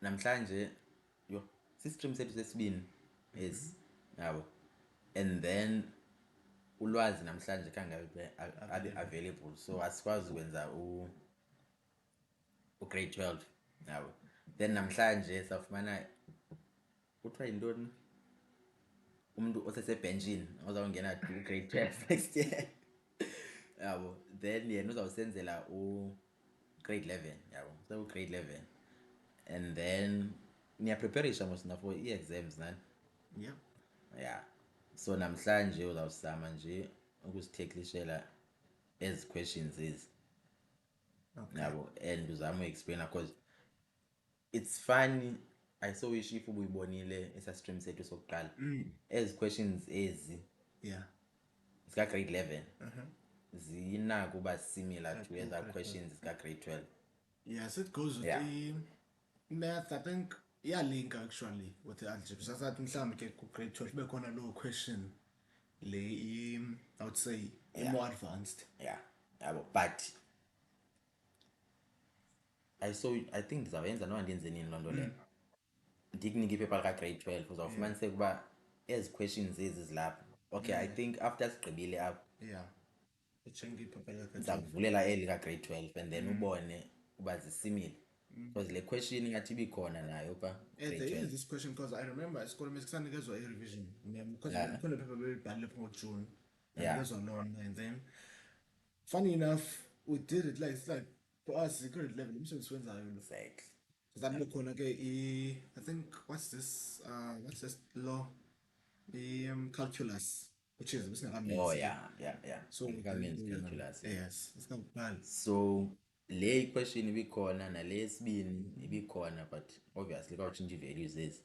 namhlanje yo sistream sethu sesibini is yabo, and then ulwazi namhlanje kangabe abe available, so asikwazi ukwenza grade 12 yabo. Then namhlanje safumana kuthiwa yintoni, umuntu osesebenchini ozawungena grade 12 next year yabo. Then yena uzawusenzela grade 11 yabo, so grade 11, and then niyapreparisha mos for i-exams nani. Yep. Yeah, so namhlanje uzawuzama nje ukusitechlishela ezi questions ezi yabo, and uzama uexplaina because it's funny. I so wish if ubuyibonile esa stream sethu sokuqala ezi questions ezi Yeah. zika grade 11 zinako uba similar to eza questions zika grade 12. Yes, it goes with Yeah. the math. I think link actually with the algebra. So that mhlawumbe ke ku grade 12 kube khona low question le I would say more advanced. Yeah yabo, but I think ndizawuyenza noba ndenze nini loo nto leyo, ndikunike iphepha lika grade 12 uzawufumaniseka uba ezi questions ezi zilapha. Okay, I think after sigqibile apho Yeah. Echengi iphepha lika ndiza kuvulela eli ka grade 12 and then ubone uba zisimile, because le question ingathi ibikhona nayo pha grade There 12. is this question because I remember esikoleni besisanikezwa i-revision because khona iphepha belibhalile lapho ngoJune anikezwa lona, and then funny enough we did it like it's like for us grade 11 umsebenzi wenzayo lo. Exactly. That look on okay, I think what's this law? Calculus, which is Oh yeah. So Means calculus. yes, it's not bad. So le question ibikhona nale yesibini ibikhona, but obviously kawutshintsha i-values ezi.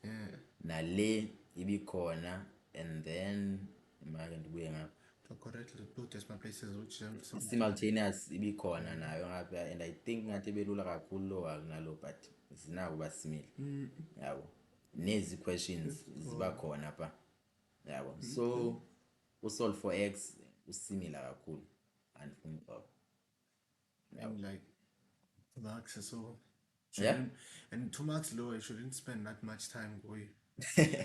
Nale ibikhona, and then make ndibuye ngapha To correctly two decimal places which simultaneous ibikhona nayo ngapha, and I think ngathi belula kakhulu lo akunalo, but zinako uba simile yabo, nezi questions ziba khona pha yabo. So usolve for x usimila kakhulu andifuni uxoxa. and like 2 marks or so. Yeah. And 2 marks lower, you shouldn't spend that much time going.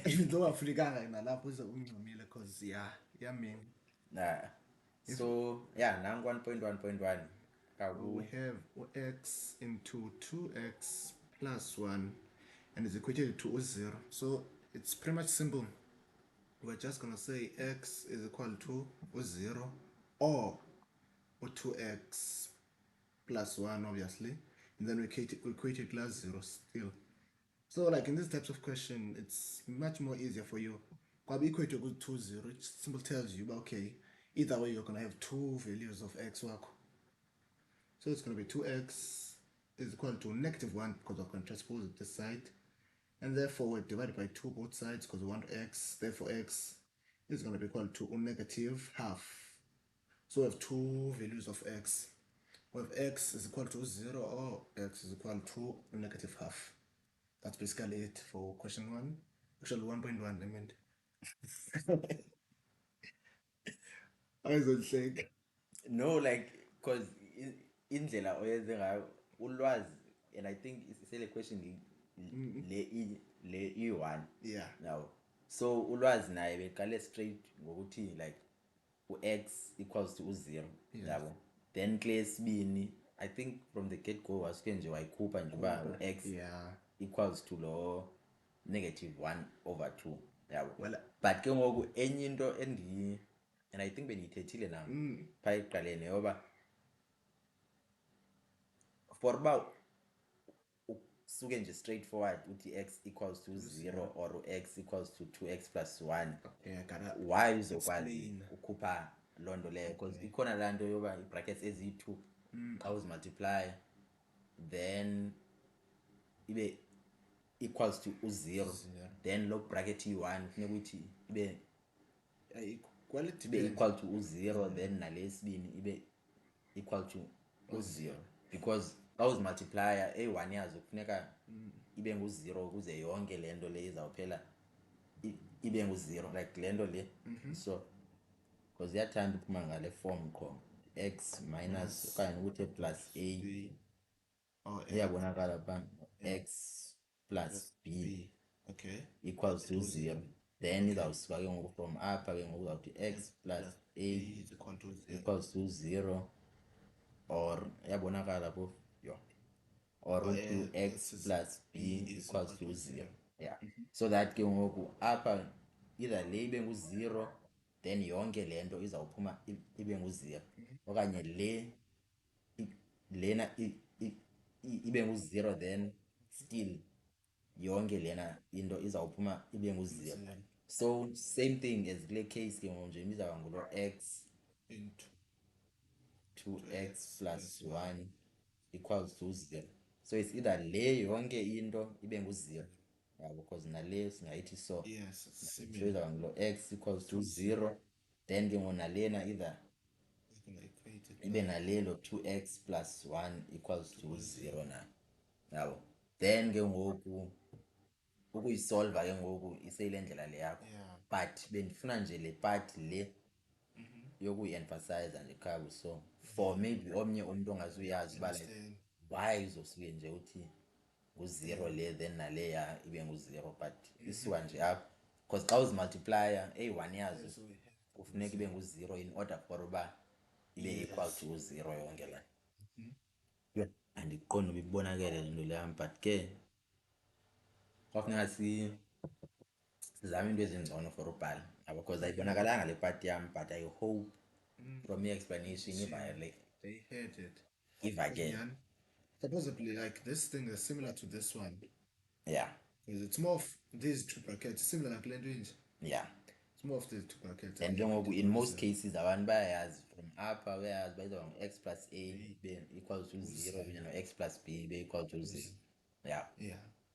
Even though Afrika nalapho uze ungcamile because yeah, mean. So yeah, nangu 1.1.1 We have x into 2x plus 1 and is equated to 0. So it's pretty much simple. We're just going to say x is equal to 0 or 2x plus 1, obviously. And then we equate it plus 0 still. So like in these types of question, it's much more easier for you. Because equate to 2, 0, it simply tells you, okay, either way you're going to have two values of x work. So it's going to be 2x is equal to -1 because we're going to transpose it this side. And therefore we're divided by 2 both sides because we want x. Therefore x is going to be equal to -half. So we have two values of x. We have x is equal to 0 or x is equal to -half. That's basically it for question 1. Actually 1.1 I meant. I don't think. No, like because indlela oyenze ngayo ulwazi, and I think isele question le i1 Yeah. now. So ulwazi naye beqale straight ngokuthi like u-x equals to 0 yabo. Then kule yesibini I think from the get go wasuke nje wayikhupha nje uba u-x equals to lo -1/2 yabo. But ke ngoku enye into and I think beniyithethile na phaa ekuqaleni yoba for uba usuke nje straightforward uthi x equals to 0 or x equals to 2x plus 1, why uzokwazi ukhupha loo nto leyo, because ikhona laa nto yoba i-brackets eziyi-2 xa uzimultiply then ibe equals to 0, then lo bracket iyi-1 funeka uyithi ibe equal to 0, then nale yesibini ibe equal to 0, because xa uzimultiplya eyi-1 yazo kufuneka ibe ngu-0 ukuze yonke le nto le izawuphela ibe ngu-0 like le nto le. So because iyathanda uphuma ngale form qho x minus okanye ukuthi plus a iyabonakala phaa x plus b okay equals to 0, then izawusuka ke ngoku from apha ke ngoku uzawuthi x plus a is equal to 0 equals to 0 or yabonakala phofu yho or u-x plus b equals to 0. Yeah. So that ke ngoku apha either le ibe ngu-0 then yonke le nto izawuphuma ibe ngu-0 okanye lena ibe ngu-0 then still yonke lena into izawuphuma ibe ngu-0. So same thing as kule case ke ngoku nje izawuba ngulo x into 2x plus 1 equals to 0. So it's either le yonke into ibe ngu-0 yabo because nale singayithi so yes so izawuba ngulo x equals to 0 then ke ngoku nalena either ibe nalelo 2x plus 1 equals to 0 na yabo then ke ngoku ukuyisolva ke ngoku iseyile ndlela le yakho but bendifuna nje le part le yokuyi-emphasize nje khabo so for maybe omnye umntu ongazuyazi uba like why uzosuke nje uthi ngu-0 le then naleya ibe ngu-0 but isuka nje apho because xa uzimultiplya eyi-1 yazo kufuneka ibe ngu-0 in order for uba ibe equal to 0 yonke la yho andiqondi uba ibonakele le nto leyam but ke kwafuneka sizame into ezingcono for ubhala yabo because ayibonakalanga le part yam but I hope from your explanation they had it ivakele supposedly like this thing is similar to this one yeah because it's more of these two brackets similar like language yeah it's more of these two brackets and ke ngoku in most cases abantu bayayazi from apha bayayazi bayizoba ngu-x plus a ibe equal to 0 kunye no-x plus b ibe equal to 0 yeah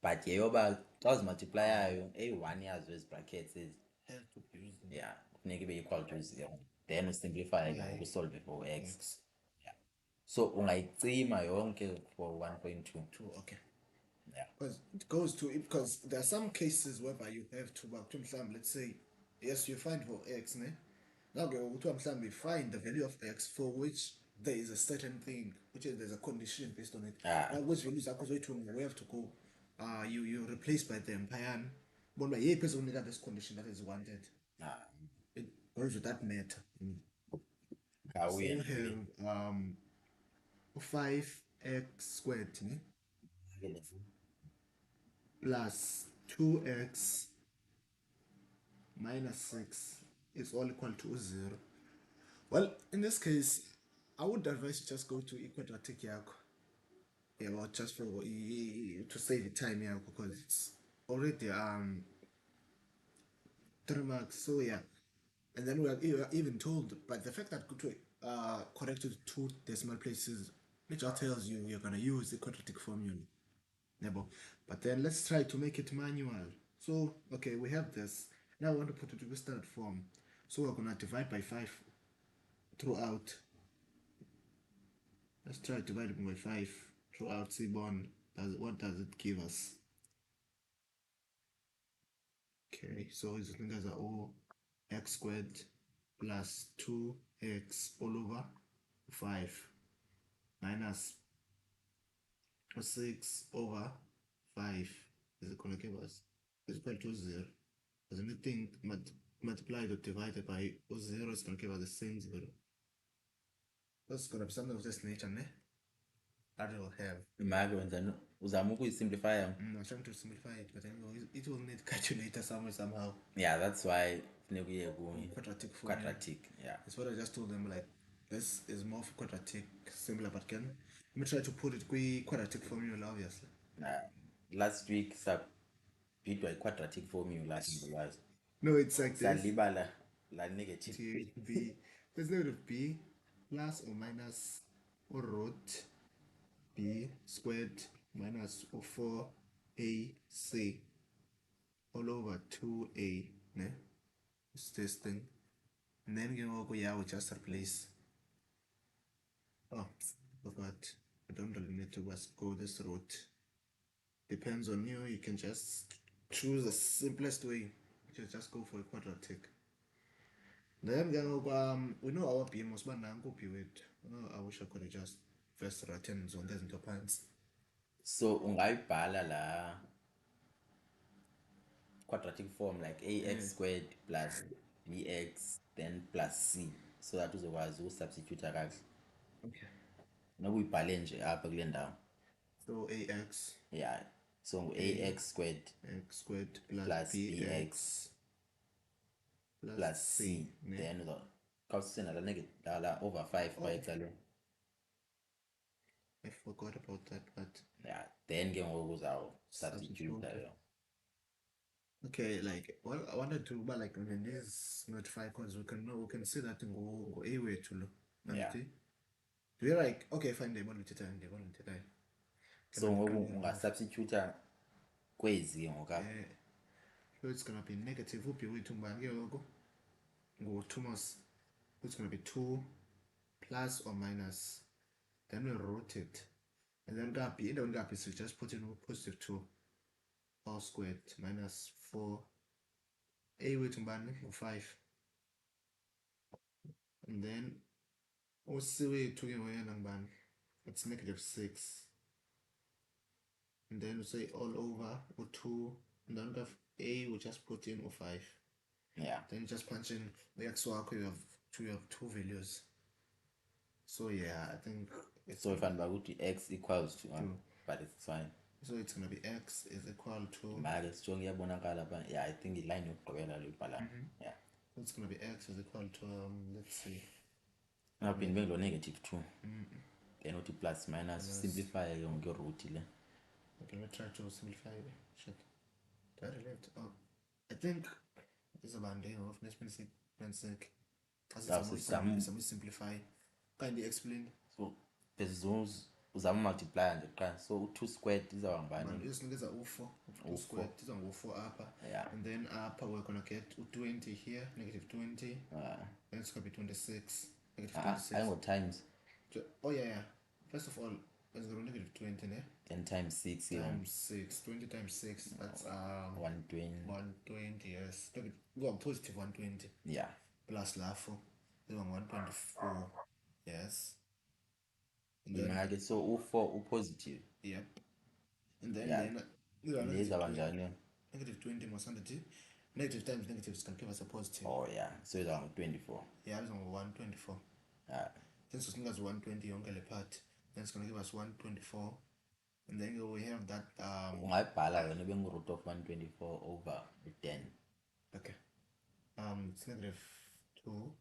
but yeyoba xa uzimultiplyayo eyi-1 yazo ezi brackets ezi yeah kufuneka ibe equal to 0 then usimplify ke ngoku usolve for x yeah so ungayicima yonke for 1.2 okay yeah because it goes to because there are some cases whereby you have to let's say yes you find for x ne now you find the value of x for which there is a certain thing which is there's a condition based on it now which values are we have to go you replace by them payan but by a person got this condition that is wanted it goes with that matter so we have 5x squared ne? Plus 2x minus 6 is all equal to 0. Well, in this case, I would advise you just go to quadratic yakho. Yeah, well, just for to save the time here because it's already 3 marks. So yeah, and then we are even told, but the fact that go to corrected 2 decimal places, which tells you you're gonna use the quadratic formula. But then let's try to make it manual. So okay, we have this. Now I want to put it to the standard form. So we're gonna divide by 5 throughout. Let's try dividing by 5 throughout. See, what does it give us? Okay, so these things are all x squared plus 2x all over 5 minus 6 over 5 is going to give us is equal to 0. Because anything multiplied or divided by 0 is going to give us the same 0. That's going to be something of this nature, ne? That will have. uzama ukuyisimplify I'm trying to simplify it, but anyway, it will need calculator somewhere somehow. Yeah, that's why quadratic yeah. That's what I just told them, like this is more of quadratic similar, but let me try to put it quadratic formula obviously. Last week sabhidwa quadratic formula no, it's like this salibala la negative b there's negative b plus or minus or root b squared minus or 4ac all over 2a ne? It's this thing, and then we just replace. Oh, forgot. I don't really need to go this route. Depends on you. You can just choose the simplest way, which is just go for a quadratic. Then we know our b must be b with. I wish I could have just first written on this into pants. so ungayibhala la quadratic form like ax squared plus bx then plus c, so that uzokwazi ukusubstitute kahle. Okay. Nokuyibhale nje apha kule ndawo. So ax. Yeah. So ax squared x squared plus bx plus c. Then khawusisena la over 5 by ecaleni. I forgot about that, but yeah, then ke ngoku uzawu substitute leyo. Okay, like, well, I wanted to, but like when this is not 5, because we can see that go a way to look. Yeah. Do you like, okay, fine, they want to so ngoku ungasubstitute kwezi ke ngoku apha. So it's gonna be negative uphi wethu ngubani ke ngoku ngo-2 it's gonna be 2 plus or minus, then we root it, and then kaphi endaweni kaphi so just put in positive 2 all squared minus 4 a wethu ngubani ngu-5, and then c wethu ke ngoyena ngubani, it's negative 6, and then we say all over u2, and then a we just put in u5. Yeah. Then you just punch in the x wakho, you have two values. So yeah, I think it's so if I'm about to x equals to 1, but it's fine. So it's gonna be x is equal to yeah, I think the line yeah. So it's gonna be x is equal to let's see. I've been negative 2. Then what plus minus simplify on your root. Okay, let's try to simplify it. Shit. Left. Oh, I think this is about day of let's simplify. Kindly explain. So bezos uzama multiply nje qha, so 2 squared izawuba ngubani? Isinikeza u4, 2 squared izawuba ngu4 upper. Yeah. And then upper we're gonna get 20 here, negative 20. Then it's gonna be 26, negative 26. I know times. Oh yeah. First of all, let's go negative 20, ne? Then times 6. Times 6. 20 times 6. That's 120. 120, yes. Go on positive 120. Yeah. Plus lafo. 124. Yes. And then so u4 positive. Yep. And then negative 20 must negative times negatives can give us a positive. Oh yeah. So it's on 24. Yeah, it's on 124. Since it's 120 on the part, then it's gonna give us 124. And then we have that root of 124 over 10. Okay. It's negative 2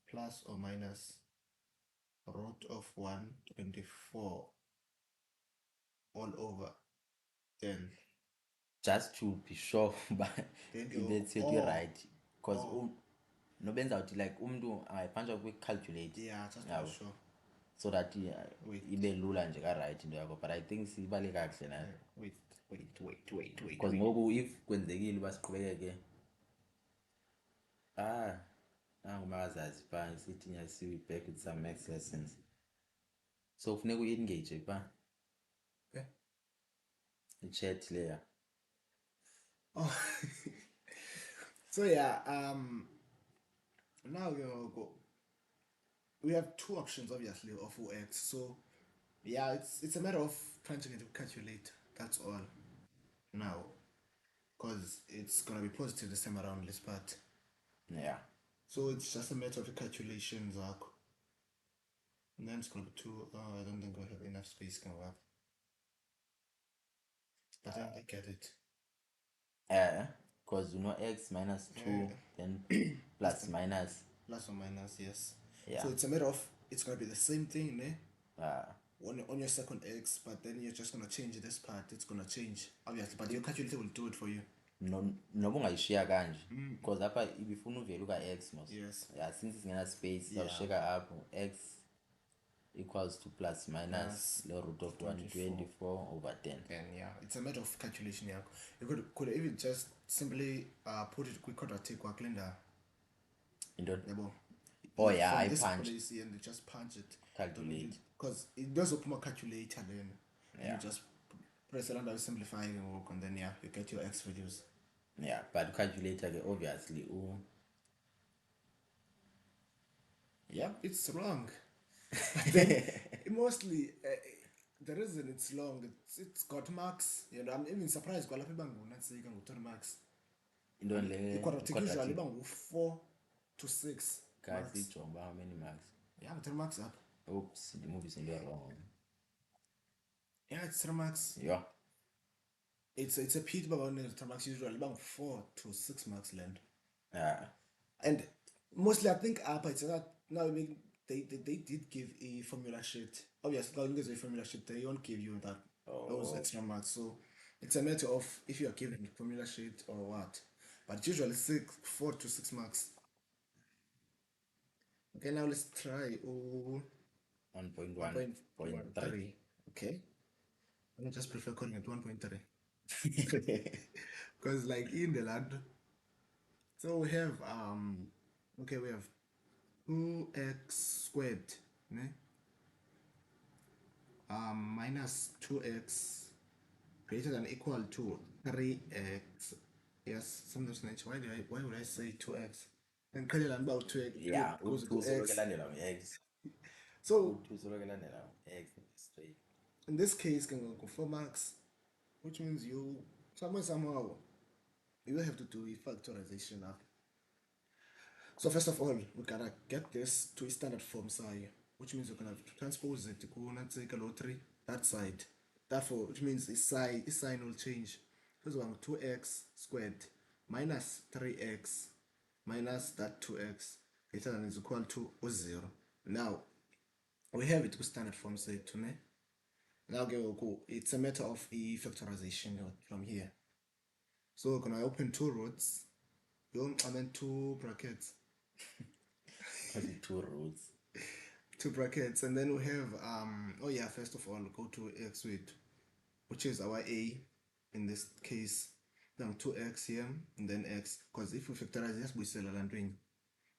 plus or minus root of 124 all over 10. Just to be sure, but that's it right. Because no benza uthi like umuntu angayiphanja kwi-calculate. Yeah, just to be sure. So that ibe lula nje ka-right into yakho, but I think sibale kakuhle nayo. Wait. Because ngoku if kwenzekile uba siqhubekeke nangumakazazi pha sithi nyasiwe back with some maths lessons, so kufuneka u-engage pha i-chat leya. Oh. So yeah, now we have two options obviously of x. So yeah, it's a matter of trying to calculate, that's all now, because it's gonna be positive this time around this part. Yeah. So it's just a matter of the calculations, and then it's gonna be 2. I don't think we have enough space can work. But I don't get it. Because you know x minus 2, then plus minus. Plus or minus, yes. Yeah. So it's a matter of, it's gonna be the same thing, ne? On your second x, but then you're just gonna change this part. It's gonna change, obviously, but your calculator will do it for you. No ungayishiya kanje because apha ibifuna uvele uka-x mos. Yes. Yeah, since singena space uzawushiyeka apho x equals to plus minus the root of 124 over 10. And yeah, it's a matter of calculation. Yeah, you could even just simply put it quick quadratic or calendar. Oh yeah, I punch and you just punch it. Calculate. Because it does open a calculator then. Yeah. You just press it under simplifying and work, and then you get your x values. Yeah, but calculator obviously Yep, it's wrong. Then, mostly the reason it's long, it's got marks. I'm even surprised because people not saying 20 marks. into le i-quadratic usually quadratic iba ngu-4 to 6 guys marks. siyijonge uba how many marks. Yeah, 3 marks up. Oops, ndimuvise into wrong. Yeah, it's 3 marks. Yeah. It's a pity about 3 marks usually iba ngu-4 to 6 marks land. Yeah. And mostly I think upper it's that now they did give a formula sheet. Obviously, when there's a formula sheet, they won't give you that those extra marks. So it's a matter of if you are given a formula sheet or what. But it's usually 4 to 6 marks. Okay, now let's try 1.1.3. Okay. I just prefer calling it 1.3. Because like in the land. So we have okay, we have 2x squared, ne? Minus 2x greater than or equal to 3x. Yes, sometimes why would I say 2x? And clearly about 2x. Yeah, goes to u2 x. landela nge-x. So u2 soloko landela nge-x straight. in this case, can go 4 marks, which means you somehow you have to do a factorization now. So first of all, we gotta get this to a standard form side, which means we're gonna transpose it to take a 3 that side. Therefore, which means the sign will change. So it's 2x squared minus 3x minus that 2x greater than is equal to 0. Now we have it to standard form set to me. Now it's a matter of a factorization from here. So we're gonna open 2 rows. I mean 2 brackets. 2 rows. 2 brackets, and then we have oh yeah, first of all go to x with, which is our a in this case, then 2x here and then x, because if we factorize this we sell a doing.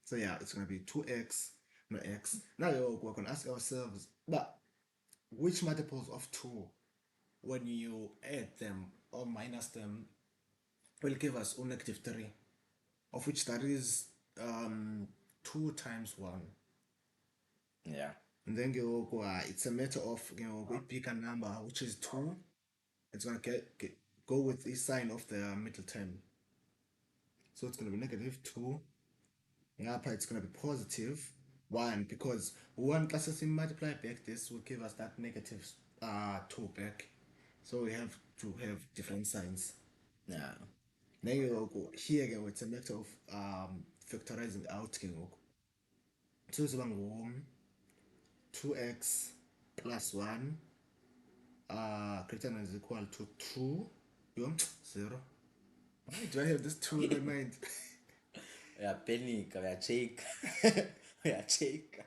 So yeah, it's gonna be 2x no x. Now we're gonna ask ourselves, but which multiples of 2 when you add them or minus them will give us negative 3, of which that is 2 times 1. Yeah. And then it's a matter of we pick a number which is 2. It's gonna go with the sign of the middle term. So it's gonna be negative 2. Yeah, it's gonna be positive 1, because 1 plus as we multiply back, this will give us that negative 2 back. So we have to have different signs. Yeah. Then you go here again, it's a matter of factorizing out. So it's 2x plus 1 greater than is equal to 2 0. Why do I have this 2 in my mind? Uyapanic, uyacheka. Uyacheka.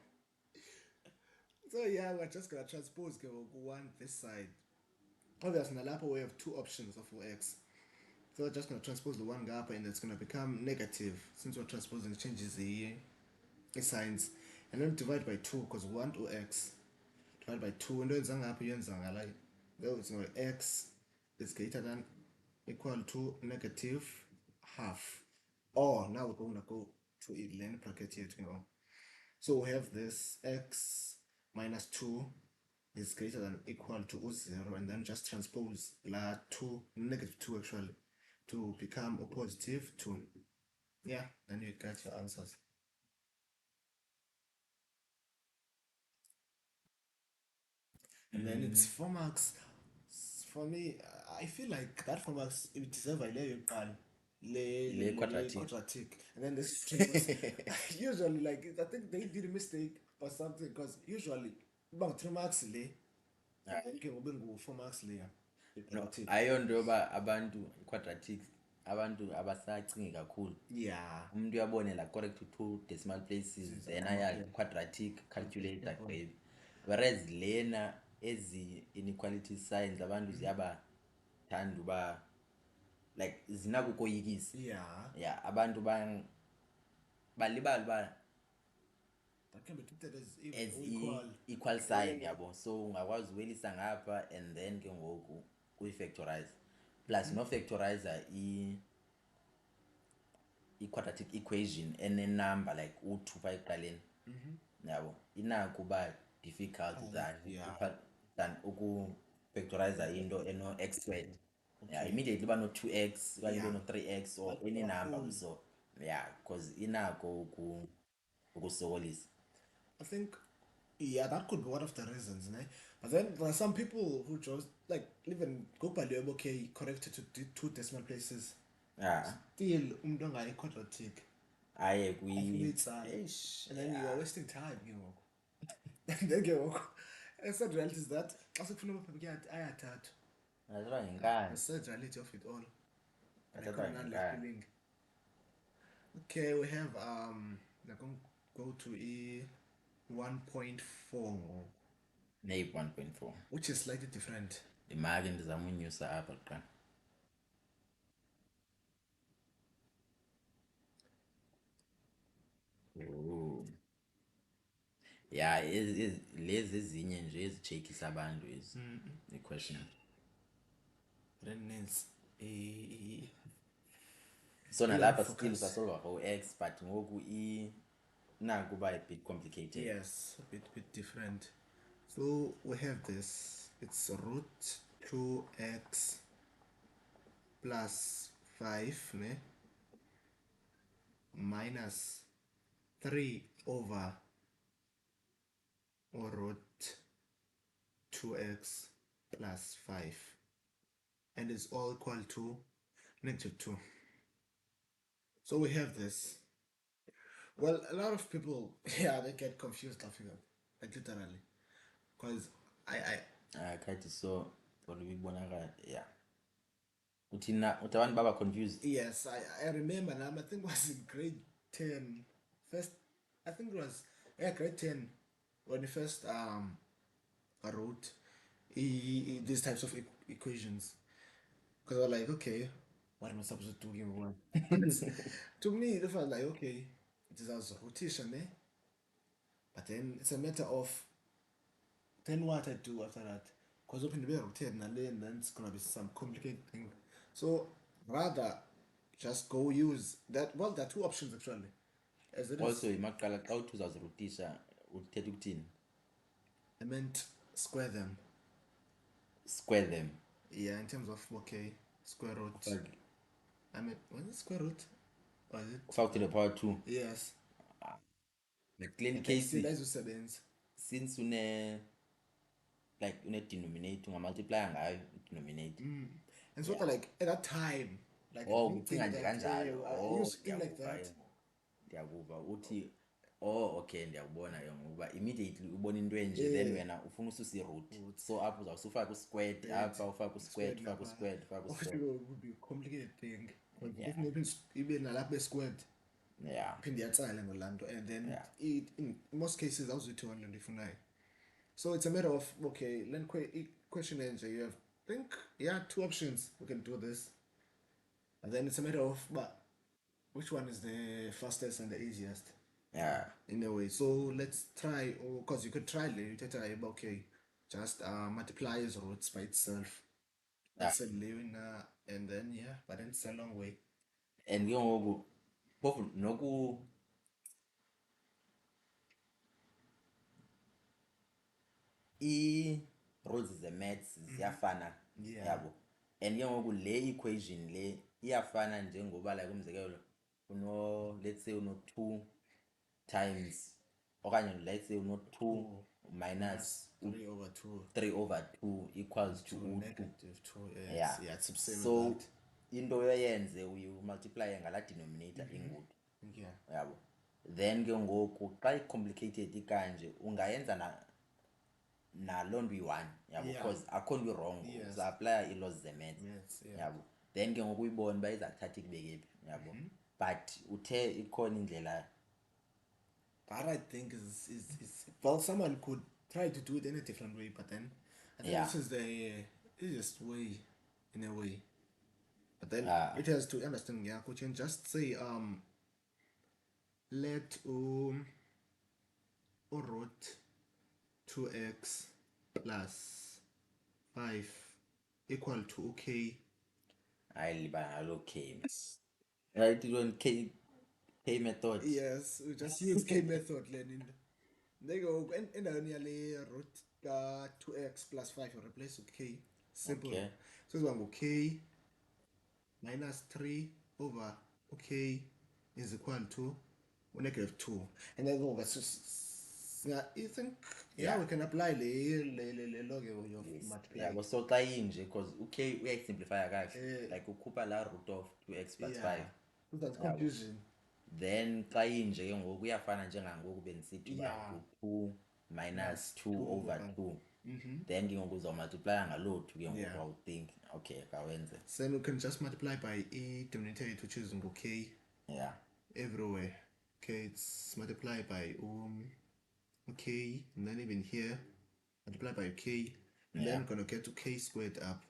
So yeah, we're just gonna transpose 1 this side. Obviously in the we have 2 options of x. So we're just gonna transpose the 1 gap and it's gonna become negative since we're transposing changes the signs, and then divide by 2 because 1 to x divided by 2, and then it's x is greater than equal to negative half. Or now we're going to go to a line bracket here. So we have this x minus 2 is greater than equal to 0, and then just transpose la 2 negative 2 actually to become a positive 2. Yeah, then you get your answers. And then it's 4 marks. For me, I feel like that 4 marks it deserve a le quadratic, and then this usually like I think they did a mistake or something, because usually about 3 marks le okay ube ngu 4 marks le ayonto yoba abantu quadratics abantu abasacingi kakhulu. Yeah, umuntu uyabone la correct to 2 decimal places then aya quadratic calculator gqibe, whereas lena ezi inequality signs abantu ziyabathanda uba like zinakukoyikisa. Yeah, abantu balibala uba that can be treated as equal sign yabo, so ungakwazi uwelisa ngapha and then ke ngoku uyi-factorize plus no factorizer i-quadratic equation enenumber like u2 pha ekuqaleni yabo inako uba difficult than uku-factorizer into eno-x squared. Yeah, immediately uba no-2x okanye Yeah. ube no-3x or But any our number phone- so yeah because inako ukusokolisa. I think, yeah, that could be one of the reasons, ne? But then there are some people who just like even go by okay, corrected to two decimal places. Yeah, Still, umdonga quadratic. aye Eish, and then you are wasting time, you know. And then you and sad reality is that also kufuna amaphepha ayathathu. athathwa The ngenkani, sad reality of it all. And I athathwa couldn't handle ngenkani. feeling. Okay, we have we're going to go to E 1.4, Nape 1.4 which is slightly different. imake ndizama unyusa apha kuqala. Oh. Yeah, lezi ezinye nje ezijekisa abantu ezi i-question. That means So nalapha focus. still sasolva for x but ngoku nakuba a bit complicated. Yes, a bit different. So we have this. It's root 2x plus 5, ne? Minus 3 over or root 2x plus 5, and it's all equal to -2. So we have this. Well, a lot of people, yeah, they get confused laughing at, like literally, because I Khathi so olubibonakala yeah uthina uthi abantu baba confused. yes, I remember now. I think it was in grade 10. First, I think it was grade 10 when we first wrote these types of equations. Because I was like, okay, what am I supposed to do here? What? To me, it was like, okay, it is as rotation, eh? But then it's a matter of then what I do after that. Because open the rotate and then it's gonna be some complicated thing. So rather just go use that. Well, there are two options actually. As it is, Also imaqala xa uthi uzawuzirutisha uthetha ukuthini? I meant square them. Square them. Yeah, in terms of okay, square root. I mean, what is square root? Or is it? 5 to the power 2. Yes. Like clean And case still isosebenza. since une denominator ungamultiply ngayo denominator. And so like at that time, like ucinga nje kanjalo. I used to think like that. Ndiyakuva uthi okay ndiyakubona ke ngoba immediately ubona into enje then wena ufuna ususe i-root so apho uzawusufaka u-squared apha ufaka u-squared ufaka u-squared ufaka u-squared. It would be a complicated thing. If maybe even nalapha squared. Yeah. Phinde yatsala ngolaa nto and then in most cases awuzuthi le nto ifunayo. So it's a matter of okay, then question enje you have think two options we can do this. And then it's a matter of but which one is the fastest and the easiest? Yeah. In a way. So let's try, or because you could try later, okay, just multiply as roots by itself. That's a living, and then but then it's a long way. And ke ngoku phofu noku i-rules ze-maths ziyafana yabo and ke ngoku le equation le iyafana njengoba like umzekelo let's say uno-2 times okanye let's say uno-2 minus 3 over 2 equals to -2. Yeah, it's the same so with that. into oyenze uyimultiply ngala denominator ingood yabo then ke ngoku xa i-complicated ikanje ungayenza naloo nto iyi-one yabo because akho nto wrong uza-aplya ii-laws ze-maths yabo then ke ngoku uyibone uba iza kuthatha ikubeke phi yabo but uthe ikhona indlela. That I think is well, someone could try to do it in a different way, but then I think this is the easiest way in a way. But then it has to understand, we can just say let root 2x plus 5 equal to okay. I liba okay. Right, you want K method. Yes, we just use K method learning. There you go. Endaweni yale root 2x plus 5 you replace with k. Simple. Okay. So it's going to go k minus 3 over k is equal to negative 2. And then go, you think, yeah, we can apply the log of multiply. Yeah, so xa inje because k uyayisimplifya kahle like ukhupha la root of 2x plus 5 That's confusion. then xa inje ke ngoku uyafana njengangoku benisithi uba Yeah. ngu-2 minus 2 over 2 then ke ngoku uzawumultiplya ngaloo 2 ke ngoku wawuthink okay kawenze Then we can just multiply by e denominator, which is k yeah everywhere. Okay, it's multiplied by k, and then even here multiply by k, and then we're gonna get to k squared up,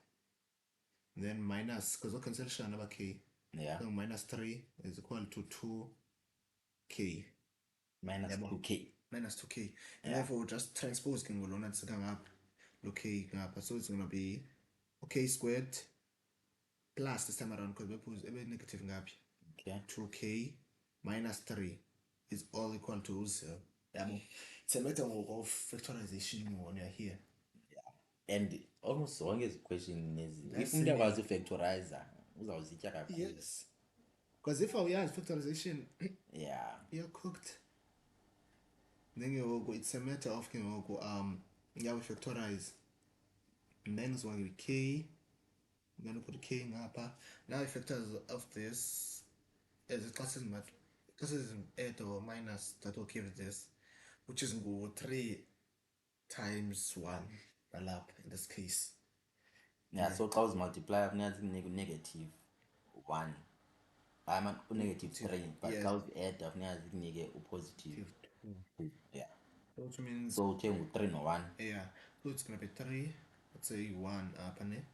and then minus, because we're cancelling another k, yeah so minus 3 is equal to 2k minus 2k minus 2k, and therefore we'll just transpose can go on up k up, so it's gonna be k squared plus this time around because we put negative okay 2k minus 3 is all equal to 0. It's a matter of factorization when you're here. and almost zonke ezi question if umuntu akwazi ufactorizer uzawuzitya kakhulu. Yes, because if I use factorization, yeah you're cooked. Then it's a matter of yeah, we factorize, and then it's going to be k, and then we put k in upper. Now we factors of this as a classes add or minus, that will give this, which is 3 times 1 up in this case. yeah so xa uzimultiply funeka zikunike negative 1 negative 3 but xa uzi-adda funeka zikunike positive 2 yeah which means so uthe ngu-3 no-1 yeah, so it's gonna be 3, let's say 1 up and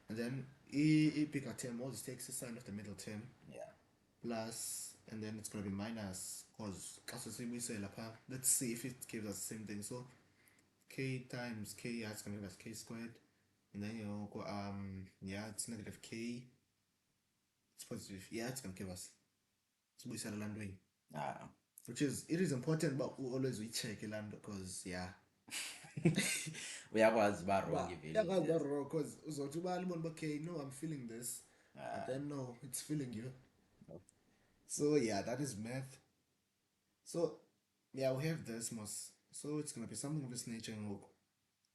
then bigger term always takes the sign of the middle term, yeah plus, and then it's gonna be minus because let's see if it gives us the same thing. So k times k, yeah, it's gonna give us k squared, and then you go yeah, it's negative k, it's positive, yeah, it's gonna give us, so we said a land way, which is, it is important, but we always check a land because yeah uyakwazi uba wrong because uzothi uba libona okay, no, I'm feeling this, but then no, it's feeling you. So yeah, that is math. So yeah, we have this most, so it's gonna be something of this nature.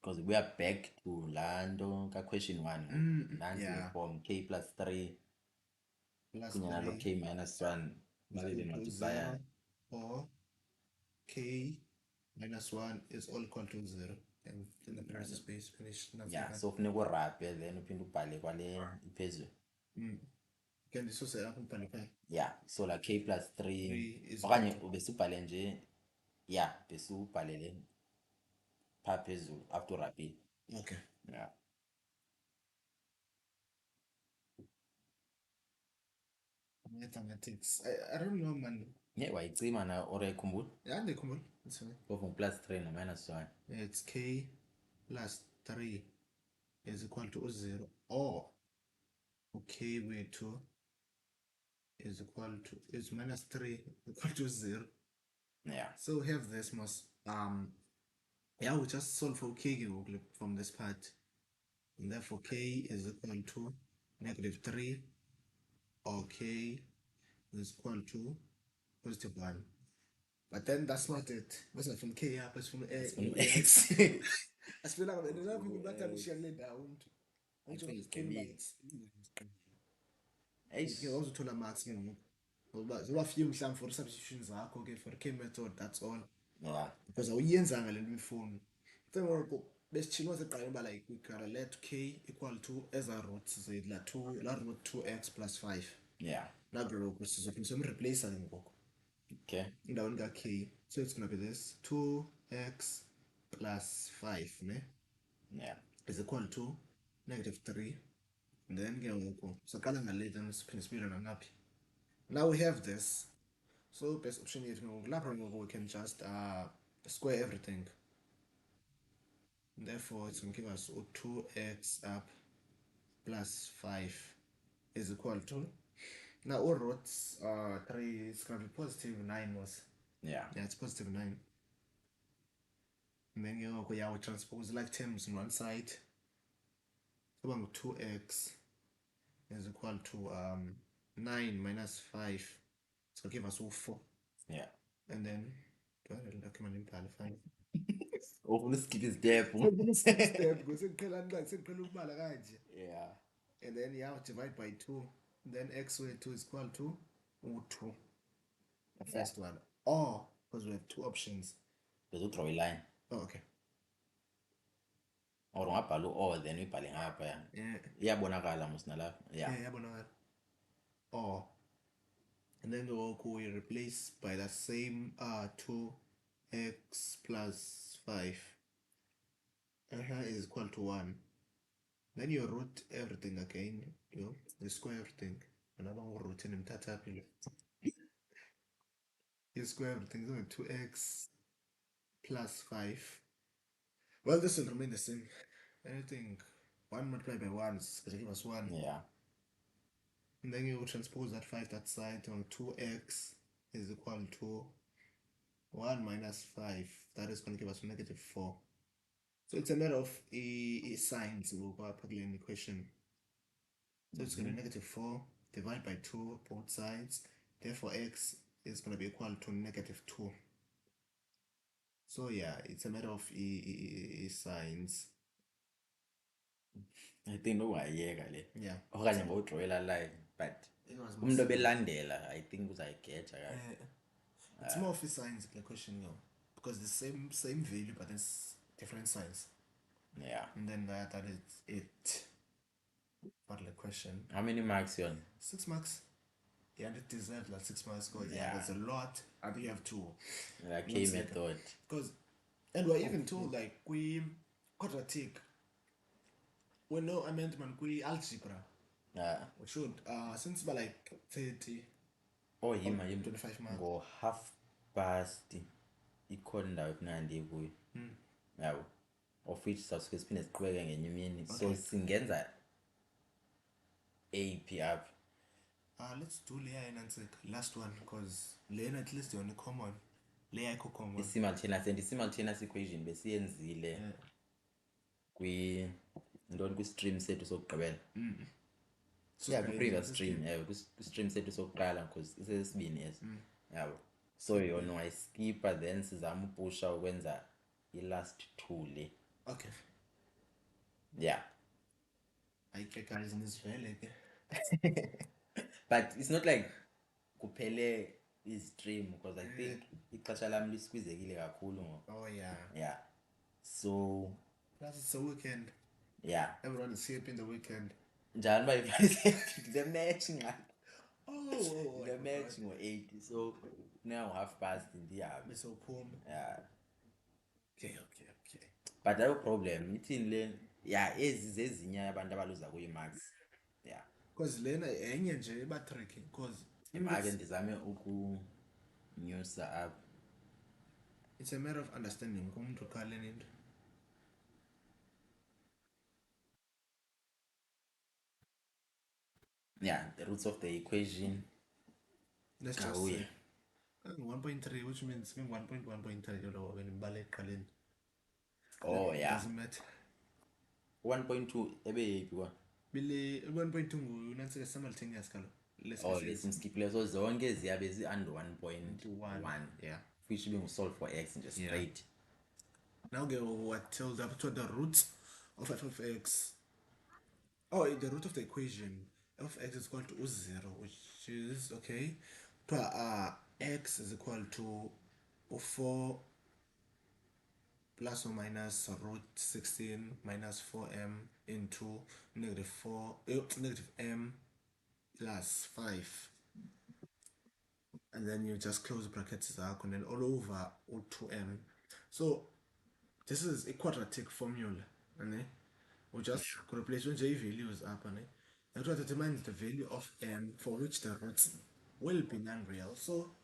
because we are back to laa nto ka-question 1 nansi form k plus 3 kunye nalo k minus 1 babe bemultiplya or k minus 1 is all equal to 0, and then the parenthesis space finish. Yeah, so funeka urabhe then uphinde ubhale kwale iphezulu can this also happen? yeah so like k plus 3 okanye ubesubhale nje yeah besubhalele phaa phezulu after urabhile okay yeah mathematics, I don't know man. Yeah, wayicima na or ayikhumbula Yeah, ndikhumbula, it's fine. Go from plus 3 no minus 1 it's k plus 3 is equal to 0, or k way 2 is equal to, is minus 3 equal to 0. yeah So we have this most yeah, we just solve for k from this part, and therefore k is equal to negative 3, or k is equal to positive 1. But then that's not it. Bese from k up, bese from x. Asifuna ngabe nalapho ngathi abishiyane down. Ke uzothola marks ke ngoku. Ngoba zobafika mhlawumbe for substitution zakho ke for k method, that's all. yeah Because awuyenzanga lento ifoni. Ngoku besichinwa seqala uba like we gotta let k equal to as a roots la root 2x plus 5. yeah Naku sizophinda replace ke ngoku. okay Indaweni ka-k, so it's gonna be this 2x plus 5 ne yeah is equal to negative 3, and then ke ngoku saqala ngale then siphinde sibuyele nangaphi. Now we have this, so best option yethu ngoku lapha ngoku we can just square everything, and therefore it's gonna give us 2x up plus 5 is equal to, now all roots 3, it's gonna be positive 9 was, yeah it's positive 9. And then yeah, we transpose like terms on one side, so 2x is equal to 9 minus 5. It's going to give us 4. Yeah. And then, fine. Ufuna uskip step. Step because ukubala kanje. Yeah. And then you have to divide by 2. Then x squared 2 is equal to 2. The first one. Or, because we have 2 options. Bese udraw iline. Oh, okay. Or ungabhala or then uyibhale ngapha ya. Yeah. Iyabonakala mos nalapha. Yeah. Yeah, iyabonakala. Or. And then we replace by the same 2x plus 5 is equal to 1. Then you root everything again. You square everything. Another root in you square everything. So 2x plus 5. Well, this will remain the same. Anything 1 multiplied by 1 is going to give us 1. Yeah. And then you transpose that 5 that side on 2x is equal to 1 minus 5. That is going to give us negative 4. So it's a matter of signs in the equation. So it's going to be negative 4 divided by 2 both sides. Therefore, x is going to be equal to negative 2. So yeah, it's a matter of signs. I think nowayeka le. Yeah. Okanye ngowudrawela line but umuntu obelandela I think uzayigetha kahle. It's more of signs in the question, you know, because the same value but it's different signs. Yeah. And then that is it for the question. How many marks you on? 6 marks. Yeah, and it deserves like 6 marks because yeah, there's a lot. I think you have to. Like K method. Because, and we're even told like we quadratic. We know amendment we algebra. Yeah. We should since we're like 30. Oh, yima 25 marks. Go half past ikhona indawo ekunandi kuyo. Yabo. Of which sasuke siphinde siqhubeke ngenye imini. So singenza AP up. Let's do layer and answer last one because layer at least the only common. Layer common. I-simultaneous equation besiyenzile kwi-stream sethu sokugqibela. Yeah, kwi-previous stream, kwi-stream sethu sokuqala because isesibini yes. Yabo. So yona wayiskipha then sizama upusha ukwenza i-last 2 le. Okay. Yeah. I guys in this valley. But it's not like kuphele i-stream because I think ixesha lami lisqueezekile kakhulu ngoku. Oh yeah. Yeah. So plus it's a weekend. Yeah. Everyone is sleeping the weekend. Njani ba the match ngqa. Oh, the match ngo-8 so now half past ndiyabe. So poor. Yeah. Okay. But no problem ithini le yeah ezi zezinye abantu abaluza kuyi-marks. Yeah. Because lena enye nje eba tricky because imake ndizame ukunyusa up. It's a matter of understanding umuntu qale into. Yeah, the roots of the equation. Let's just say 1.3, which means 1.1.3 when ballet qaleni. Oh yeah. Doesn't matter. 1.2 ebe yipi kwa? Bile 1.2 ngunansika simultaneous kalo. Let's skip lezo zonke ziyabe zi under 1.1. Yeah. Which being solve for x just straight. Now get what tells up to the root of f of x. Oh, the root of the equation f of x is equal to 0, which is okay. To x is equal to 4 plus or minus root 16 minus 4m into negative m plus 5. And then you just close brackets and then all over 2m. So this is a quadratic formula. We just replace j values up and that determines the value of m for which the roots will be non-real. So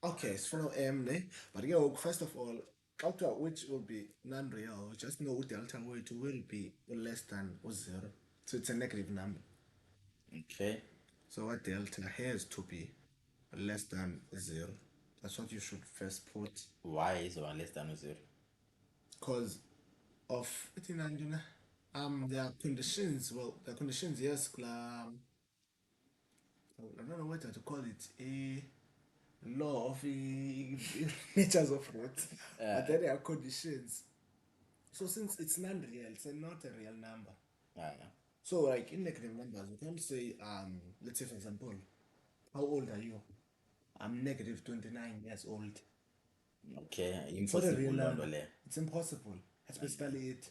okay, it's for now m, but yeah, first of all, out which will be non-real, just know delta weight will be less than 0. So it's a negative number. Okay. So what delta has to be less than 0. That's what you should first put. Why is 1 less than 0? Because of there are conditions. Well, the conditions yes, I don't know whether to call it a law of natures of roots, but then there are conditions. So since it's non-real, it's not a real number. Yeah. So like in negative numbers, we can't say let's say for example, how old are you? I'm negative 29 years old. Okay, It's not a real impossible loo nto number. leyo. It's impossible. That's basically it.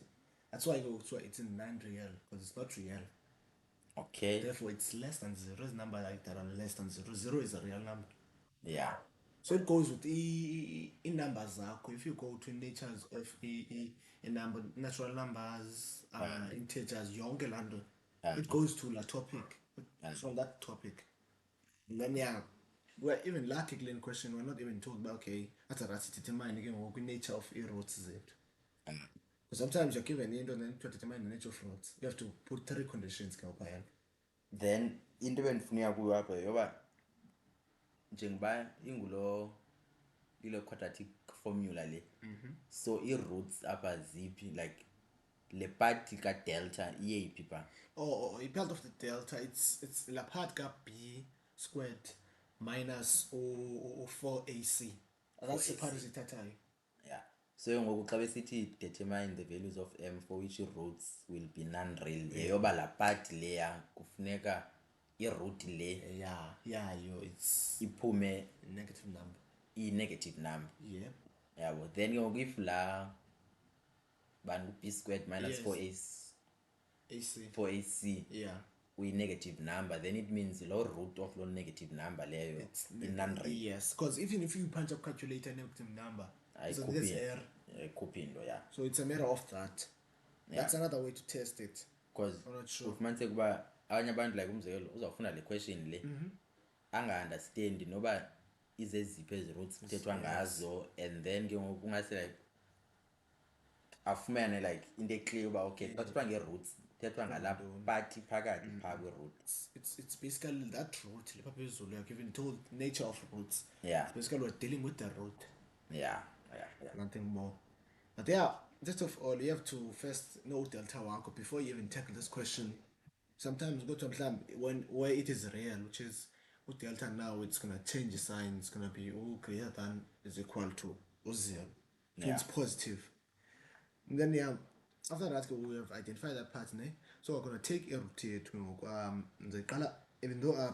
That's why it's in non-real because it's not real. Okay. Therefore, it's less than zero. There's a number like that are less than zero. Zero is a real number. Yeah. So it goes with in numbers zakho. If you go to natures of a number, natural numbers, integers, yonke laa nto, it goes to la topic. From that topic. And then yeah, we're even lucky in question, we're not even talking about okay, that's a rasi determine again what nature of roots is it. Because sometimes you're given into and then to determine the nature of roots. You have to put 3 conditions phayana. Then into ebendifuna kuyo apha yoba njengoba ilo quadratic formula le, so i-roots apha ziphi, like le part ka-delta iyeyiphi pha? Oh, a part of the delta, it's la part ka b squared minus 4ac. That's the part esithathayo. Yeah. So ke ngoku xa besithi determine the values of m for which roots will be non-real, yeyoba la part leya kufuneka i-root le yayo it's iphume negative number. i-negative number. Yeah. Yabo. Then ke ngoku if la bani b squared minus 4ac Yeah. uyi-negative number, then it means lo root of lo negative number leyo It's i-non-real. yes, because even if you punch up calculator negative number, so Ayikhuphi- there's error. ayikhuphi into, yeah. So it's a matter of that. That's another way to test it. Because I'm not sure. ufumaniseka uba abanye abantu like umzekelo uzawufuna le question le anga-understandi noba izeziphi ezi roots kuthethwa ngazo, and then ke ngoku ungase like afumane like into eclear uba okay xa kuthethwa ngee-roots kuthethwa ngalaa party phakathi phaa kwi-roots. It's basically that root. You're given told nature of roots. Yeah. It's basically we're dealing with the root. Yeah. Nothing more. But yeah, first of all, you have to first know delta wako before you even tackle this question. Sometimes go to where it is real, which is with delta now, it's gonna change the sign. It's gonna be greater than is equal to 0. So it's positive. And then yeah, after that we have identified that pattern. So we're gonna take a root to the color, even though I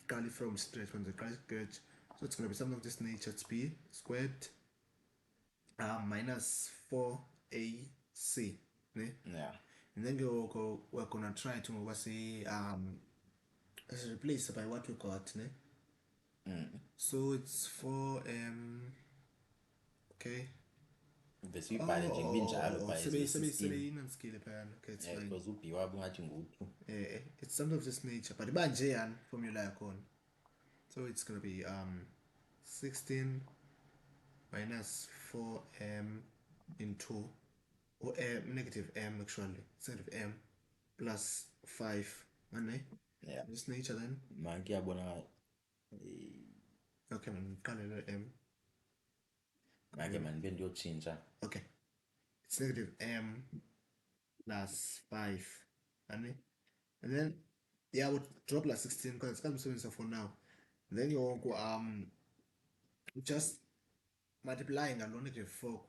call it from straight from the sketch. So it's gonna be something of this nature. It's b squared minus 4ac. Yeah. And then we're gonna try to say let's replace by what we got. So it's 4m. Okay. besiyibhale nje kubinjalo phaa sebeyinanskile phayana. Okay, it's fine. Because ubhi wabo ungathi ngu-2. It's something of this nature, but ibanje yan formula yakhona. So it's gonna be 16 minus 4m into negative m actually. It's negative m plus 5. Yeah. This nature then. Man kuyabona Okay, man, color m. make man ndibe ndiyotshintsha. Okay. It's negative m plus 5. And then yeah, I would drop like 16 because it's kind of for now. And then you go just multiplying along negative 4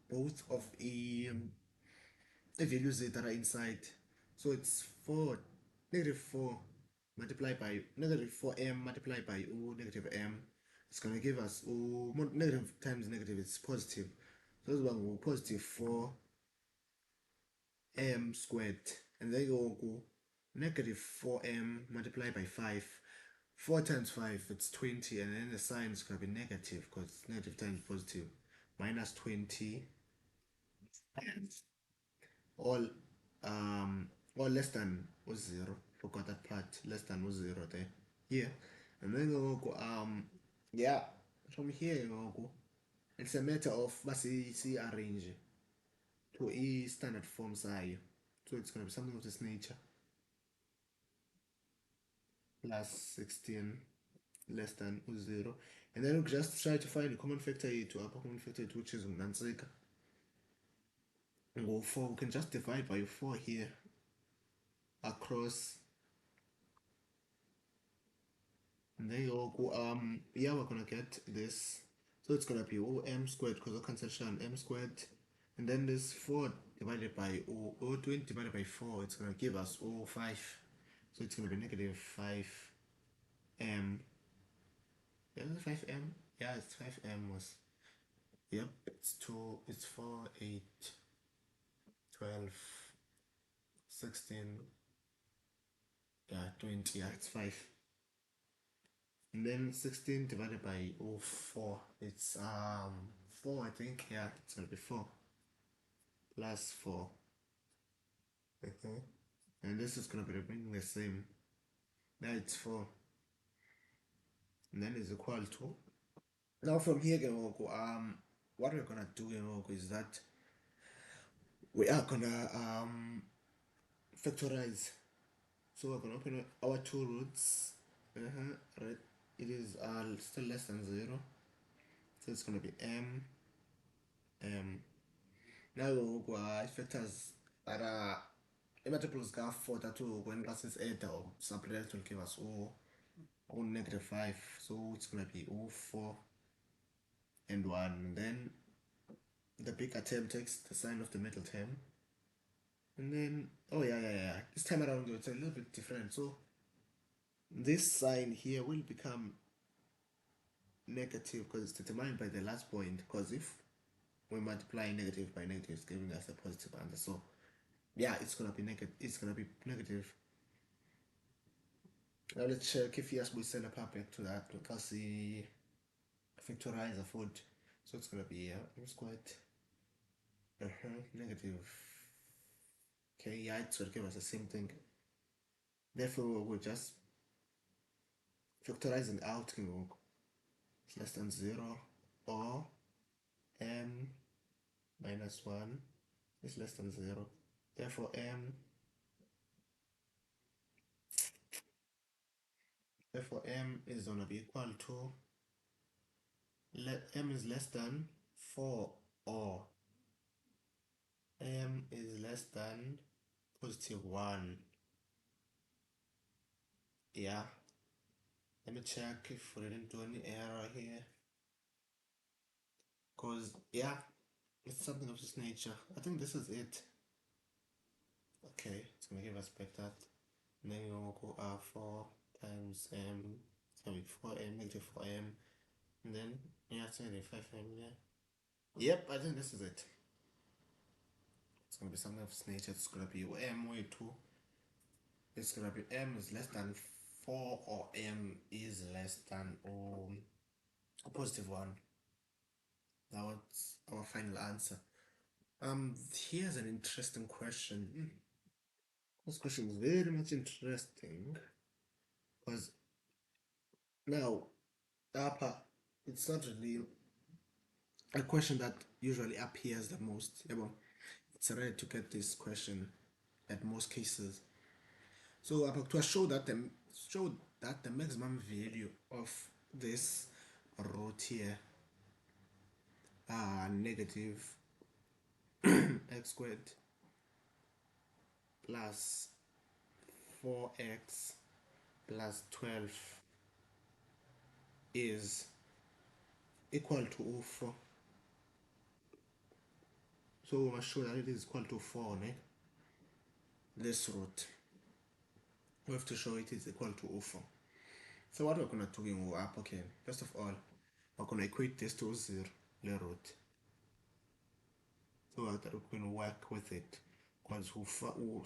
both of the values that are inside. So it's 4 negative 4 multiplied by negative 4m multiplied by negative m. It's gonna give us negative times negative is positive. So this one will positive 4m squared, and then you go negative 4m multiplied by 5. 4 times 5, it's 20, and then the sign is gonna be negative because negative times positive. Minus 20 all less than 0. Forgot that part. Less than 0 there. Here. And then you go yeah, from here you go. It's a matter of see arrange to a standard form size. So it's gonna be something of this nature. Plus 16 less than 0. And then we just try to find the common factor to upper common factor which is Nansika. Go 4, we can just divide by 4 here across And then you go, yeah, we're gonna get this. So it's gonna be m squared because of cancellation m squared. And then this 4 divided by 20 divided by 4, it's gonna give us 5. So it's gonna be negative 5m. Yeah, 5m. Yeah, it's 5m was. Yep, it's 4, 8, 12, 16. Yeah, 20. Yeah, it's 5. And then 16 divided by 4, it's 4, I think. Yeah, it's gonna be 4 plus 4. And this is gonna be remaining the same. Now it's 4. And then it's equal to. Now from here, what we're gonna do is that we are gonna factorize. So we're gonna open our two roots. Right. It is still less than 0. So it's gonna be m. Now factors that are multiples for that when classes add or subtract will give us negative 5. So it's gonna be 4 and 1. And then the bigger term takes the sign of the middle term. And then this time around it's a little bit different. So this sign here will become negative because it's determined by the last point, because if we multiply negative by negative, it's giving us a positive answer. So yeah, it's gonna be negative. Now let's check if yes we send a back to that because the factorize a food. So it's gonna be m squared negative. Okay, yeah, it's gonna give us the same thing. Therefore we're just factorizing out less than 0, or m minus 1 is less than 0. Therefore m is gonna be equal to m is less than 4, or m is less than positive 1. Yeah, let me check if we didn't do any error here, because yeah, it's something of this nature. I think this is it. Okay, it's gonna give us back that. And then we'll go 4 times m. It's gonna be 4m, negative 4m. And then yeah, it's gonna be 5m. Yeah. Yep, I think this is it. It's gonna be something of this nature. It's gonna be m way 2. It's gonna be m is less than 4, or m is less than positive 1. Now it's our final answer. Here's an interesting question. This question is very much interesting because now it's not really a question that usually appears the most. It's rare to get this question at most cases. So to show that the maximum value of this root here negative x squared plus 4x plus 12 is equal to 4. So we must show that it is equal to 4, né? This root. We have to show it is equal to 4. So what we're gonna do in okay, first of all, we're gonna equate this to 0, the root. So that we can work with it. Because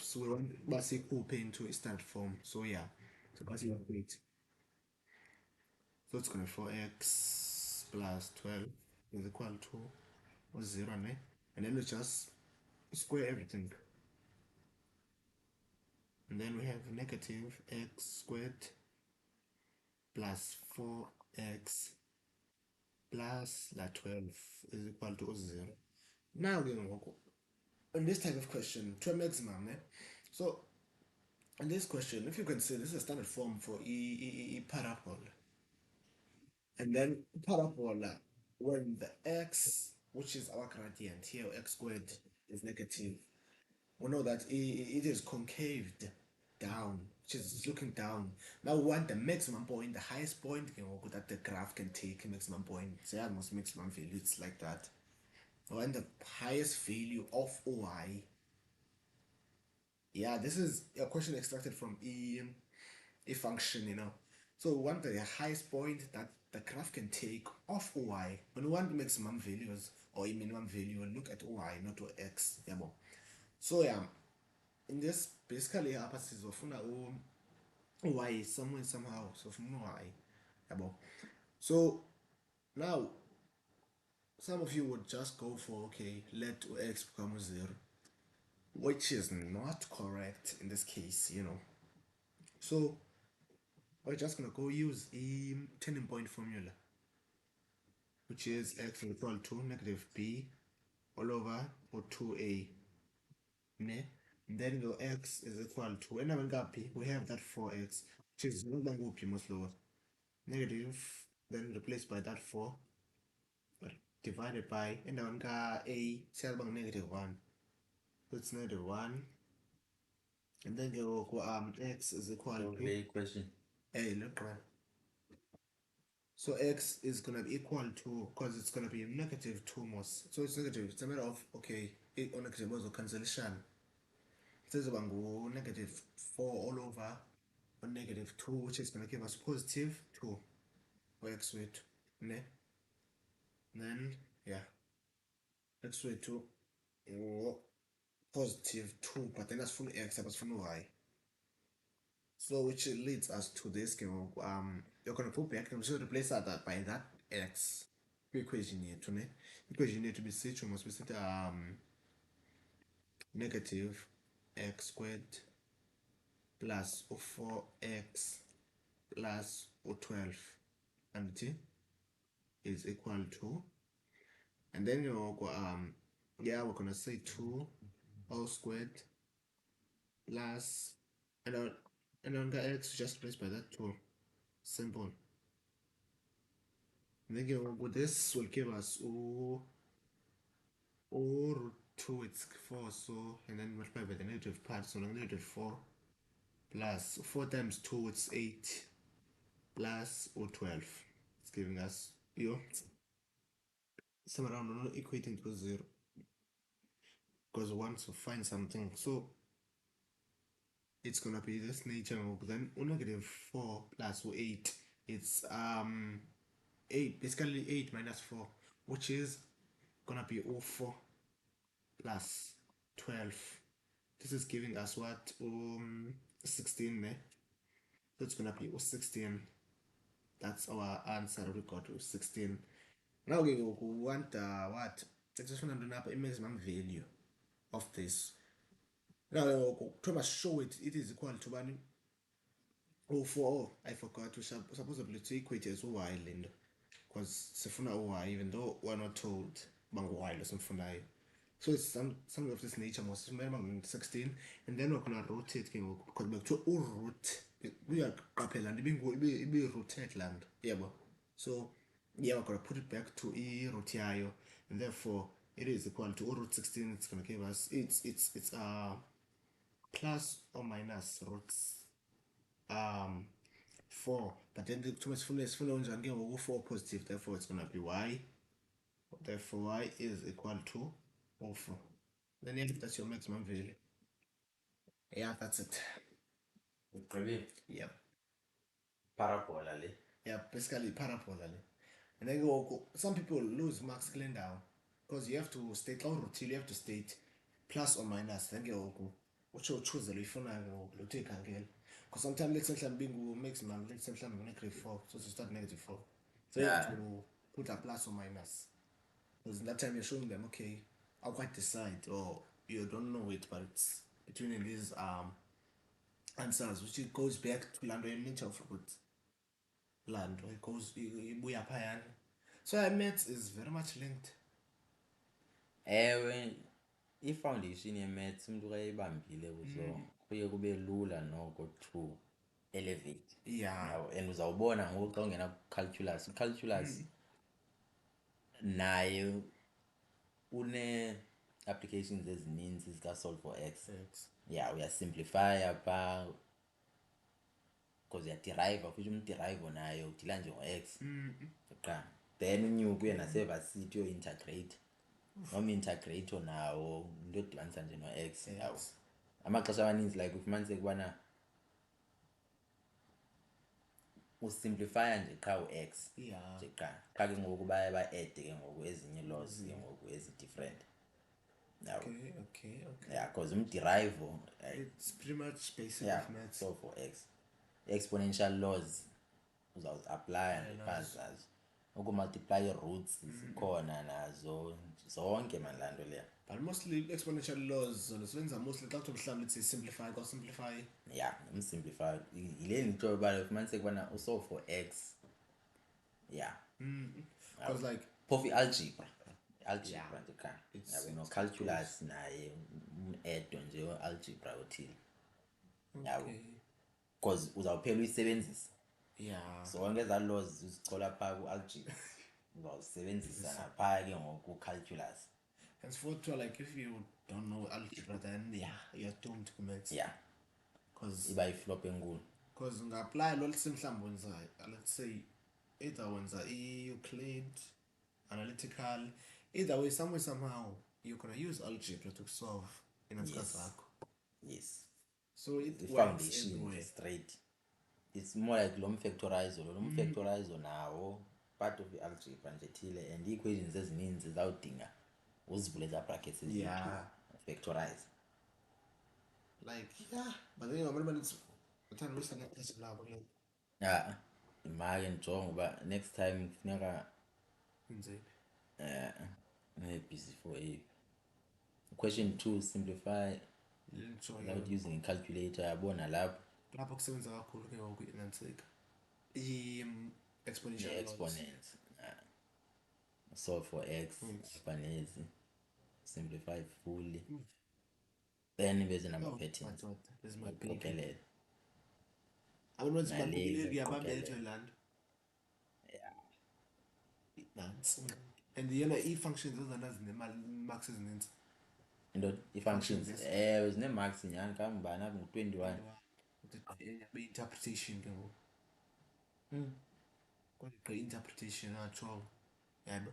so we want basic open to a standard form. So yeah. So basic equate. So it's gonna be 4x plus 12 is equal to 0, né? And then we just square everything. And then we have negative x squared plus 4x plus 12 is equal to 0. Now we're going to work on this type of question to a maximum. So in this question, if you can see, this is a standard form for a parabola. And then parabola, when the x, which is our gradient here, x squared is negative, we know that it is concaved down. which is looking down. Now we want the maximum point, the highest point that the graph can take, maximum point. So almost maximum value, it's like that. We want the highest value of OI. Yeah, this is a question extracted from a function, So we want the highest point that the graph can take of OI. When we want maximum values or a minimum value, we'll look at OI, not to X. Yeah, so yeah, in this basically apha sizofuna y somewhere somehow sofuna y. Yeah, so now some of you would just go for, okay, let x become 0, which is not correct in this case, So we're just gonna go use a turning point formula, which is x is equal to negative b all over or 2a. Ne? Then the x is equal to, and I'm p, we have that 4x, which is most lower. Negative, then replaced by that 4, divided by, and I'm a negative 1. So it's negative 1. And then go x is equal to question. Hey, look, man. So x is gonna be equal to, because it's gonna be negative 2 most. So it's negative. It's a matter of, okay, it or negative was a cancellation. It says about negative 4 all over or negative 2, which is gonna give us positive 2 for x weight. Ne? Then yeah. X weight 2 or positive 2, but then that's from x, that's from y. So which leads us to this you're gonna go back and just replace that by that x equation here to equation here to be set must be set negative x squared plus 4x plus 12 and t is equal to, and then yeah, we're gonna say 2 all squared plus, and on the x just replaced by that 2. Simple. And then this will give us root 2, it's 4, so, and then multiply by the negative part, so negative 4 plus 4 times 2, it's 8 plus 12. It's giving us some around equating to 0 because we want to find something. So it's gonna be this nature of then negative 4 plus 8. It's 8, basically 8 minus 4, which is gonna be 4 plus 12. This is giving us what 16 there. So it's gonna be 16. That's our answer. We got to 16. Now we want what? I just want to know the maximum value of this. Now to must show it is equal to 1. Oh, for I forgot to supposedly to equate as y land, because sifuna y, even though we're not told bang y lesifuna. So it's something of this nature most remember 16, and then we're gonna rotate because we're to root. We are land be rotate land. Yeah, so yeah, we're gonna put it back to root and therefore it is equal to root 16. It's gonna give us it's plus or minus roots 4, but then the too much fullness full on and go 4 positive, therefore it's gonna be y. Therefore y is equal to 4. Then yeah, that's your maximum value. Yeah, that's it. Yep. Parabola. Yeah, basically parabola. And then go some people lose marks clean down because you have to state root, you have to state plus or minus, then go which you choose if you want to take again. Because sometimes let's say being maximum, let's say negative 4, so to start negative 4. So you have to put a plus or minus. Because in that time you're showing them, okay, I'll quite decide, or you don't know it, but it's between these answers, which it goes back to land or nature of root. Land or it goes Buyapayan. So maths is very much linked. Ewe i-foundation ye-maths umuntu kayibambile so kuye kube lula noko to elevate. Yeah. And uzawubona ngoku xa ungena ku-calculus. I-calculus naye une-applications ezininzi zika-solve for x. Yeah, uyasimplifya phaa because uyaderive futhi umderive nayo udila nje ngo-x qha then unyuke uye nasevarsity uyo-integrate noma integrator nawo into odibanisa nje no-x yawo amaxesha amaninzi like ufumanise kubana usimplifya nje qha u-x nje qha ke ngoku baye ba-ede ke ngoku ezinye laws ke ngoku ezi-different yawo yeah because umderive it's pretty much basic yeah maths. so for x exponential laws uzawuzi-aplya nje phazazo ukumultiply ii-roots zikhona nazo zonke mani laa nto leya But mostly exponential laws zona zisebenza mostly xa kuthiwa mhlawumbi let's say simplify kwa simplify. Yeah, umsimplify yile nto yoba ufumanise kubana usolve for x yeah Because like phofu i-algebra nje qha yabe no-calculus naye um-edo nje o-algebra othile yabo because uzawuphela uyisebenzisa zonke ezaa laws uzichola phaa ku-algebra uzawuzisebenzisa naphaa ke ngoku calculus henceforth like if you don't know algebra then you're doomed to maths. Because iba yiflop enkulu because unga-apply lo lise mhlawumbi wenza let's say either wenza i-Euclid analytical either way somewhere somehow you're gonna use algebra to solve iinantsika zakho. Yes, so it the works foundation anyway. straight. It's more like lo mfactorizer mfactorizer nawo part of i-algebra nje thile and ii-equations ezininzi zawudinga uzivule ezaa brackets factorize like but then abantu abaninzi bathanda uyisana ixesha labo ke imake ndijonge uba next time kufuneka enzeni busy for a question 2 simplify without using a calculator yabona lapho kusebenza kakhulu ke ngoku inantsika i-exponential exponents solve for x fanezi simplify fully then beze nama-patterns qokelela abantu bazibambile kuyabambethwa laa nto nantsi and yena ii-functions ezana zinemarks ezininzi into ii-functions zine-marks nyhani kangubani apho ngu-21 be-interpretation ke ngoku kodwa i-interpretation atsho yabo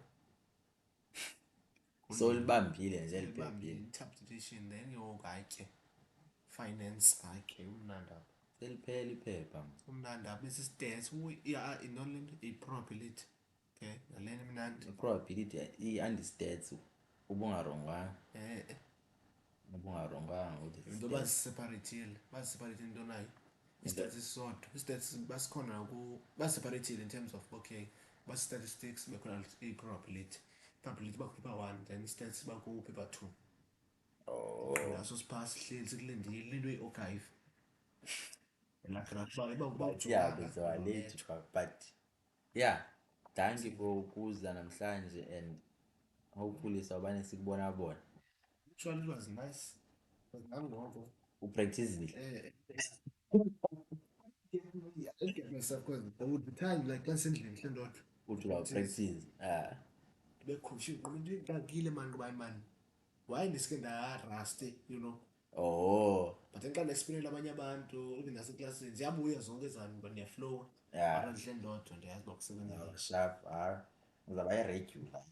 so libambile nje liphephile interpretation then ke ngoku hatye finance hatye umnandi apho seliphela iphepha umnandi apho esi-stats intoni le nto i-probability okay nalena imnandi i-probability i-understats ubungarongwanga into baziseparatile into nayo i-stats isodwa i-stats basikhona baseparatile in terms of okay basi-statistics bekhona i-probability bakupaper 1 then i-stats baku-paper 2 naso siphaya sihleli sikulindile into yi-archive but yeah thank you for ukuza namhlanje and hopefully sawubane sikubona bona actually it was nice ngangoko upracticile I get myself because there would be time like xa sendlini hle ndodwa uthi uyapractice bekhushe into ingxakile mani kubani mani why ndisike ndaraste you know but xa ndexplainela abanye abantu even naseklasini ziyabuya zonke ezami but ndiyaflowa mara ndihle ndodwa ndiyazi uba kusebenzela sharp uzawuba yi-regular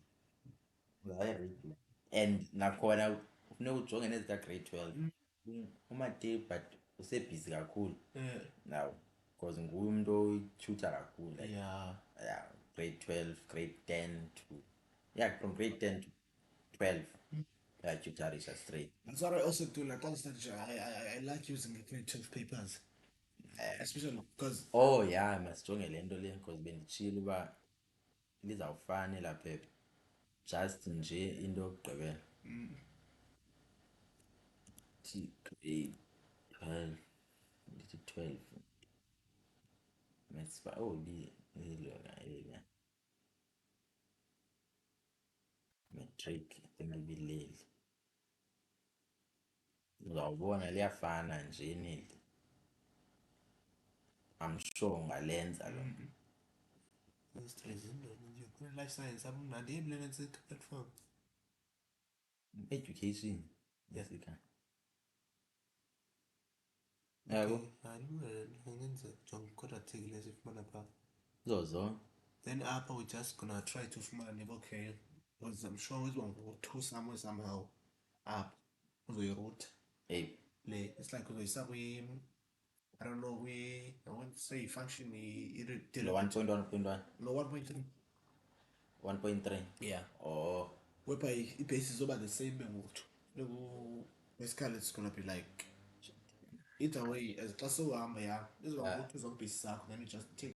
and nakhona kufuneka ujonge nezika-grade 12 umade but usebhizi kakhulu now because nguye umntu oyityhutha kakhulu like grade 12 grade 10 to from grade 10 to 12 tutorisha straight. That's what I also do like all study. I like using the grade 12 papers especially because masijonge le nto le because benditshile uba lizawufana elaa phepha just nje into yokugqibela grade 12 ndithi 12 matric ibileli uzawubona liyafana nje neli I'm sure ungalenza lo life science platform education yasikhaya yabo angenza jonga quadratic lezi fumana pha. zozo Then upper we're just gonna try to fumana okay, because I'm sure it's one two somewhere somehow up uzoyi-root hey le. It's like uzoyisa I don't know, I want to say function lo 1.1.1 no 1.3, 1.3 yeah, oh whereby i-base izoba the same basically it's gonna be like either way as xa sewuhamba ya izoba Yeah. ngokuthi zonke base zakho, then you just take